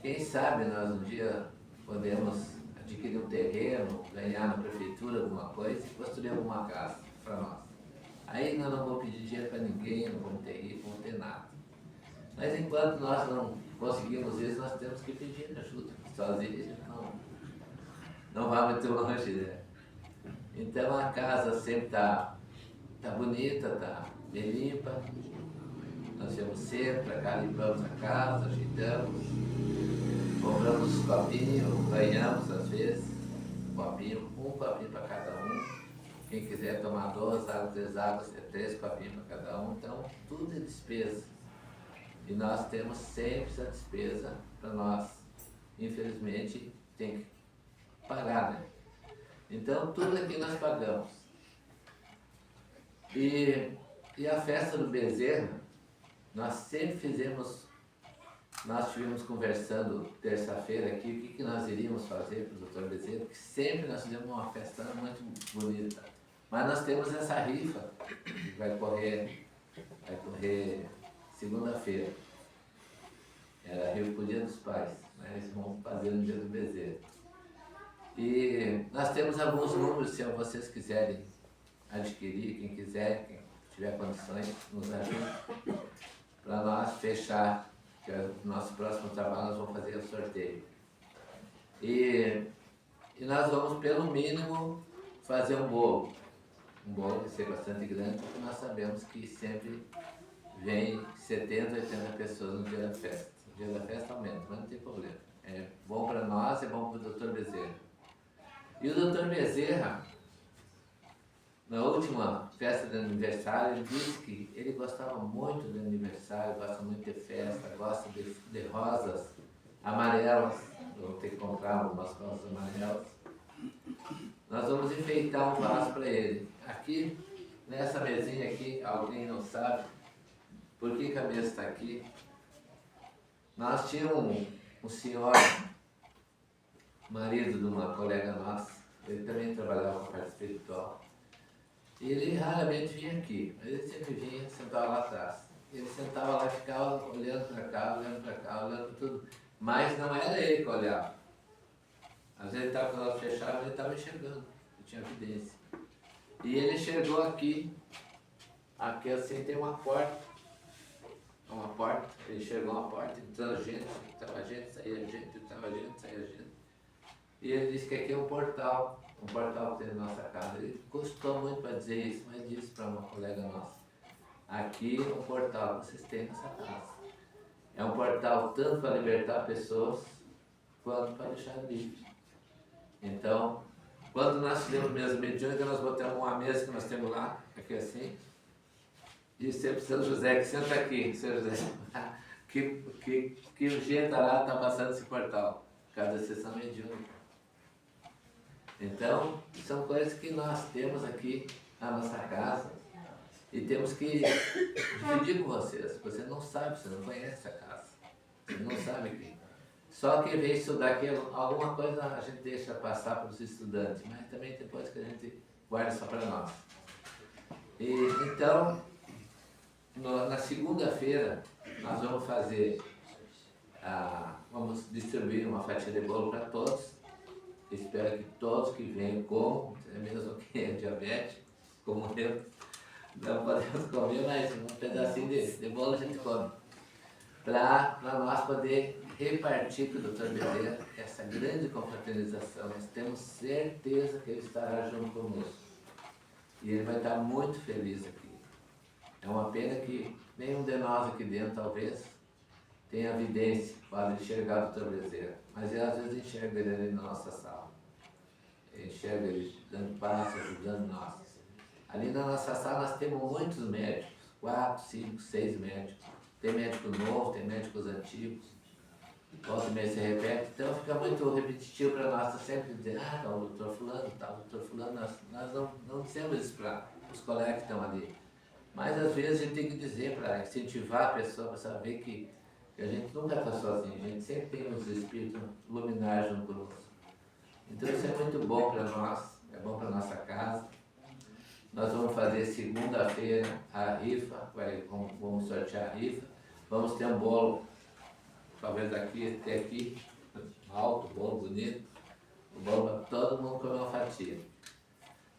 Speaker 3: Quem sabe nós um dia podemos adquirir um terreno, ganhar na prefeitura alguma coisa e construir alguma casa para nós. Aí nós não vamos pedir dinheiro para ninguém, não vamos ter rifa, não vamos ter nada. Mas enquanto nós não conseguimos isso, nós temos que pedir ajuda. Sozinhos não vai muito longe, né? Então a casa sempre está bonita, está bem limpa. Nós viemos cedo para cá, limpamos a casa, ajeitamos, compramos os copinhos, ganhamos às vezes, um copinho para cada um. Quem quiser tomar 2 águas, 3 águas, é 3 copinhos para cada um. Então, tudo é despesa. E nós temos sempre essa despesa para nós, infelizmente, tem que pagar, né? Então, tudo aqui nós pagamos. E a festa do Bezerra, nós sempre fizemos, nós estivemos conversando terça-feira aqui, o que nós iríamos fazer para o Dr. Bezerra, porque sempre nós fizemos uma festa muito bonita. Mas nós temos essa rifa, que vai correr segunda-feira. Era rifa para o Dia dos Pais, mas vamos fazer no Dia do Bezerra. E nós temos alguns números, se vocês quiserem adquirir, quem quiser, quem tiver condições, nos ajude, para nós fechar, que é o nosso próximo trabalho, nós vamos fazer o sorteio. E nós vamos, pelo mínimo, fazer um bolo. Um bolo vai ser bastante grande, porque nós sabemos que sempre vem 70, 80 pessoas no dia da festa. No dia da festa aumenta, mas não tem problema. É bom para nós, é bom para o Dr. Bezerra. E o Dr. Bezerra, na última festa de aniversário, ele disse que ele gostava muito do aniversário, gosta muito de festa, gosta de rosas amarelas. Vou ter que comprar algumas rosas amarelas. Nós vamos enfeitar um vaso para ele. Aqui, nessa mesinha aqui, alguém não sabe por que a mesa está aqui. Nós tínhamos um senhor, marido de uma colega nossa, ele também trabalhava com a parte espiritual. E ele raramente vinha aqui, mas ele sempre vinha, sentava lá atrás. Ele sentava lá e ficava olhando para cá, olhando para cá, olhando para tudo. Mas não era ele que olhava. Às vezes ele estava com os olhos fechados, mas ele estava enxergando, ele tinha evidência. E ele chegou aqui assim tem uma porta, ele chegou a uma porta, entrando gente, entrava gente, saía gente, entrava gente, saía gente. E ele disse que aqui é um portal que tem na nossa casa. Ele custou muito para dizer isso, mas disse para uma colega nossa: aqui é um portal que vocês têm nessa casa. É um portal tanto para libertar pessoas, quanto para deixar livre. Então, quando nós fizemos mesa mediúnica, nós botamos uma mesa que nós temos lá, aqui assim, e sempre São José, que senta aqui, São José, que o dia está passando esse portal, cada sessão mediúnica. Então, são coisas que nós temos aqui na nossa casa e temos que dividir com vocês. Você não sabe, você não conhece a casa, você não sabe quem. Só quem vem estudar aqui, alguma coisa a gente deixa passar para os estudantes, mas também tem coisas que a gente guarda só para nós. E, então, na segunda-feira, nós vamos fazer, vamos distribuir uma fatia de bolo para todos. Espero que todos que venham comam, mesmo quem é diabético, como eu, não podemos comer, mas um pedacinho de bolo a gente come. Para nós poder repartir com o Dr. Bezerra essa grande confraternização. Nós temos certeza que ele estará junto conosco. E ele vai estar muito feliz aqui. É uma pena que nenhum de nós aqui dentro, talvez, tenha evidência para enxergar o Dr. Bezerra. Mas eu, às vezes, enxergo ele ali na nossa sala. Eu enxergo ele dando passos, ajudando nós. Ali na nossa sala nós temos muitos médicos. 4, 5, 6 médicos. Tem médico novo, tem médicos antigos. Volta e meia se repete. Então fica muito repetitivo para nós. Sempre dizer, tá o doutor fulano, tá o doutor fulano. Nós não dizemos isso para os colegas que estão ali. Mas às vezes a gente tem que dizer para incentivar a pessoa para saber que a gente nunca está sozinho, a gente sempre tem os espíritos luminares junto conosco. Então isso é muito bom para nós, é bom para a nossa casa. Nós vamos fazer segunda-feira a rifa, vamos sortear a rifa. Vamos ter um bolo, talvez daqui até aqui, alto, bolo bonito. O bolo para todo mundo comer uma fatia.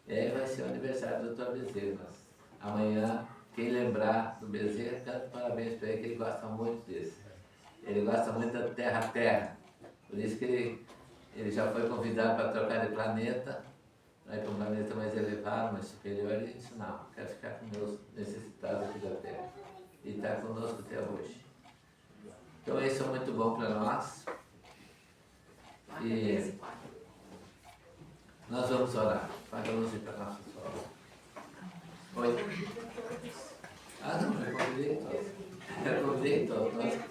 Speaker 3: E aí vai ser o aniversário do Dr. Bezerra. Amanhã, quem lembrar do Bezerra, tanto parabéns para ele, que ele gosta muito desse. Ele gosta muito da Terra. Por isso que ele já foi convidado para trocar de planeta, para ir para um planeta mais elevado, mais superior. Ele disse, não, quero ficar com meus necessitados aqui da Terra. E está conosco até hoje. Então isso é muito bom para nós. E nós vamos orar. Vamos ir para a nossa escola. Oi? Não, eu convidei todos. Eu convidei todos.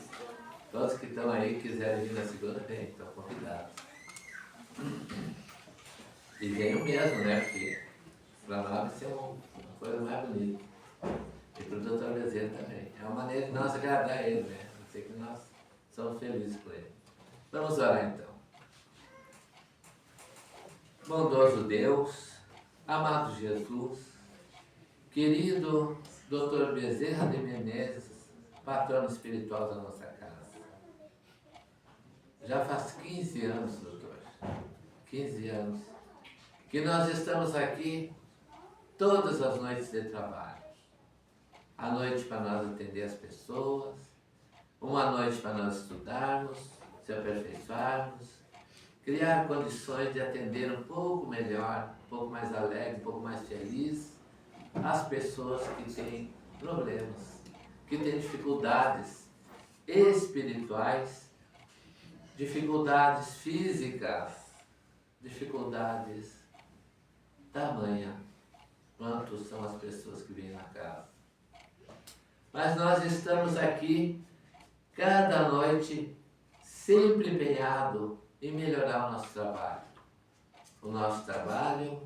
Speaker 3: Todos que estão aí, quiserem vir na segunda, vem, estão convidados. E venham mesmo, né? Porque para nós vai ser uma coisa mais bonita. E para o Dr. Bezerra também. É uma maneira de nós agradar ele, né? Eu sei que nós somos felizes com ele. Vamos orar então. Bondoso Deus, amado Jesus, querido Dr. Bezerra de Menezes, patrono espiritual da nossa casa. Já faz 15 anos, doutor, 15 anos, que nós estamos aqui todas as noites de trabalho. A noite para nós atender as pessoas, uma noite para nós estudarmos, se aperfeiçoarmos, criar condições de atender um pouco melhor, um pouco mais alegre, um pouco mais feliz as pessoas que têm problemas, que têm dificuldades espirituais, dificuldades físicas, dificuldades tamanha quanto são as pessoas que vêm na casa. Mas nós estamos aqui cada noite sempre empenhado em melhorar o nosso trabalho. O nosso trabalho,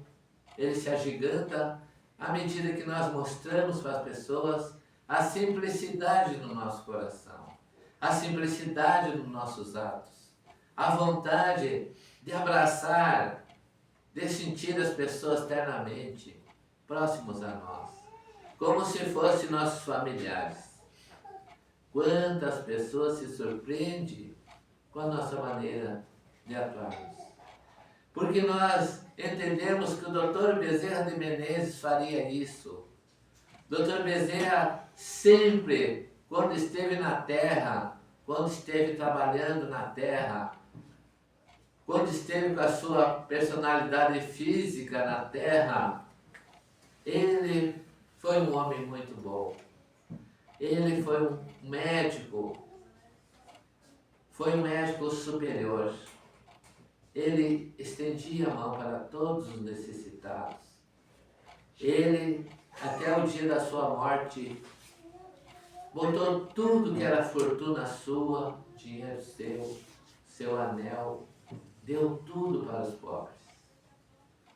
Speaker 3: ele se agiganta à medida que nós mostramos para as pessoas a simplicidade no nosso coração, a simplicidade nos nossos atos, a vontade de abraçar, de sentir as pessoas ternamente próximos a nós, como se fossem nossos familiares. Quantas pessoas se surpreendem com a nossa maneira de atuarmos. Porque nós entendemos que o Dr. Bezerra de Menezes faria isso. Dr. Bezerra sempre, quando esteve na Terra, quando esteve trabalhando na Terra, quando esteve com a sua personalidade física na Terra, ele foi um homem muito bom. Ele foi um médico foi um médico superior. Ele estendia a mão para todos os necessitados. Ele, até o dia da sua morte, botou tudo que era fortuna sua, dinheiro seu, seu anel, deu tudo para os pobres,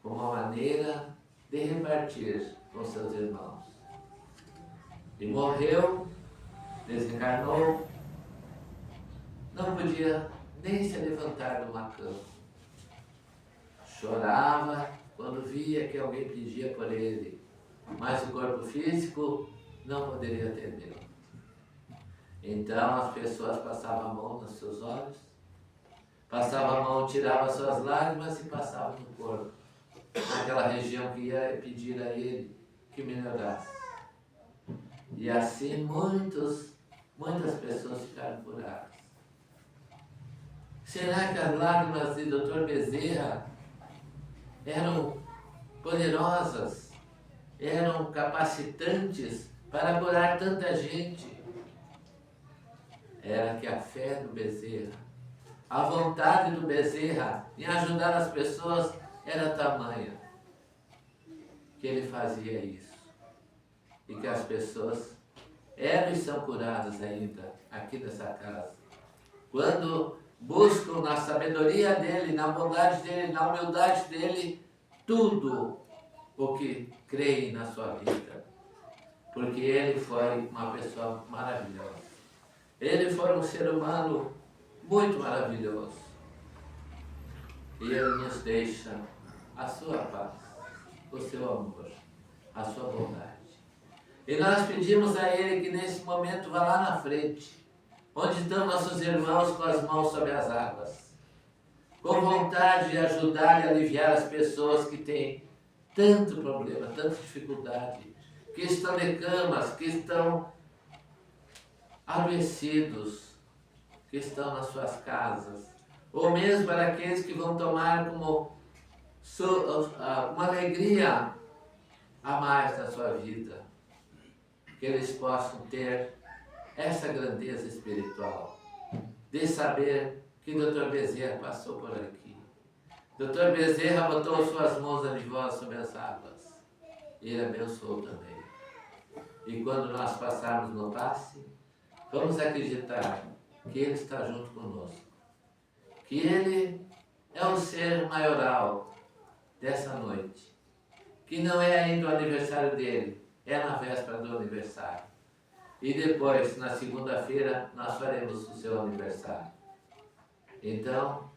Speaker 3: como uma maneira de repartir com seus irmãos. E morreu, desencarnou, não podia nem se levantar de uma cama. Chorava quando via que alguém pedia por ele, mas o corpo físico não poderia atendê-lo. Então as pessoas passavam a mão nos seus olhos, passavam a mão, tiravam suas lágrimas e passavam no corpo, naquela região que ia pedir a ele que melhorasse. E assim muitas pessoas ficaram curadas. Será que as lágrimas de Dr. Bezerra eram poderosas, eram capacitantes para curar tanta gente? Era que a fé do Bezerra, a vontade do Bezerra em ajudar as pessoas era tamanha que ele fazia isso. E que as pessoas eram e são curadas ainda aqui nessa casa. Quando buscam na sabedoria dele, na bondade dele, na humildade dele, tudo o que creem na sua vida. Porque ele foi uma pessoa maravilhosa. Ele foi um ser humano muito maravilhoso. E ele nos deixa a sua paz, o seu amor, a sua bondade. E nós pedimos a ele que nesse momento vá lá na frente, onde estão nossos irmãos com as mãos sobre as águas, com vontade de ajudar e aliviar as pessoas que têm tanto problema, tanta dificuldade, que estão de camas, que estão adoecidos, que estão nas suas casas, ou mesmo para aqueles que vão tomar como uma alegria a mais na sua vida, que eles possam ter essa grandeza espiritual, de saber que Dr. Bezerra passou por aqui. Dr. Bezerra botou suas mãos aliviosas sobre as águas. Ele abençoou também. E quando nós passarmos no passe, vamos acreditar que Ele está junto conosco. Que Ele é o ser maioral dessa noite. Que não é ainda o aniversário dele, é na véspera do aniversário. E depois, na segunda-feira, nós faremos o seu aniversário. Então,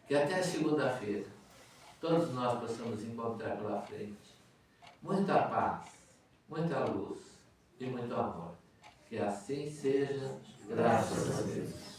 Speaker 3: que até segunda-feira, todos nós possamos encontrar pela frente muita paz, muita luz e muito amor. Que assim seja, graças a Deus.